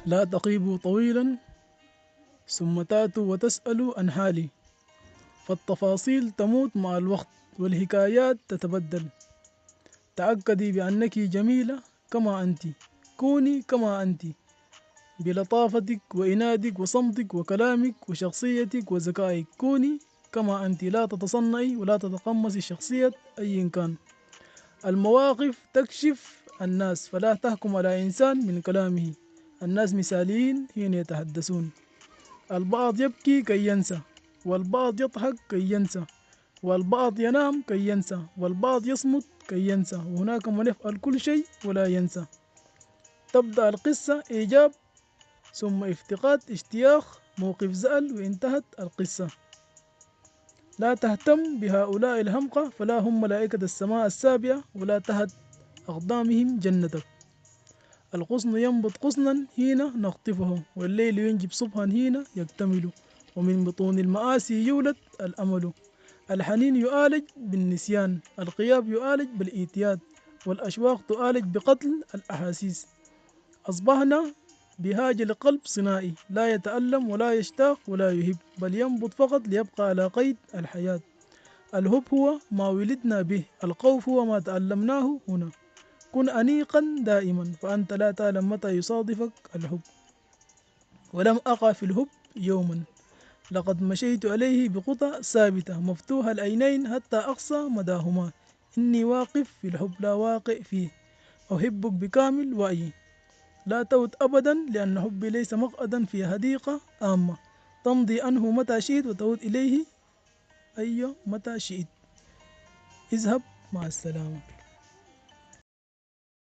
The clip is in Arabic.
لا تغيبوا طويلا ثم تأتوا وتسألوا عن حالي، فالتفاصيل تموت مع الوقت والحكايات تتبدل. تأكدي بأنك جميلة كما أنت، كوني كما أنت بلطافتك وإنادك وصمتك وكلامك وشخصيتك وذكائك. كوني كما أنت، لا تتصنعي ولا تتقمصي شخصية أي كان. المواقف تكشف الناس، فلا تحكم على إنسان من كلامه. الناس مثاليين حين يتحدثون. البعض يبكي كي ينسى، والبعض يضحك كي ينسى، والبعض ينام كي ينسى، والبعض يصمت كي ينسى، وهناك من يفعل كل شيء ولا ينسى. تبدأ القصة إيجاب ثم افتقاد اشتياق موقف زعل وانتهت القصة. لا تهتم بهؤلاء الحمقى، فلا هم ملائكة السماء السابعة ولا تحت أقدامهم جنتك. الغصن ينبت غصنا حين نخطفه، والليل ينجب صبحا حين يكتمل، ومن بطون المآسي يولد الأمل. الحنين يعالج بالنسيان، الغياب يعالج بالإيتياد، والأشواق تعالج بقتل الأحاسيس. أصبحنا بحاجة لقلب صناعي لا يتألم ولا يشتاق ولا يهب، بل ينبض فقط ليبقى على قيد الحياة. الحب هو ما ولدنا به، الخوف هو ما تعلمناه هنا. كن أنيقا دائما، فأنت لا تعلم متى يصادفك الحب. ولم أقع في الحب يوما، لقد مشيت عليه بخطى ثابتة مفتوح العينين حتى أقصى مداهما. إني واقف في الحب لا واقع فيه، أحبك بكامل وعي. لا توت أبدا، لأن حبي ليس مقعدا في حديقة عامة تمضي عنه متى شئت وتعود إليه أي متى شئت. اذهب، مع السلامة.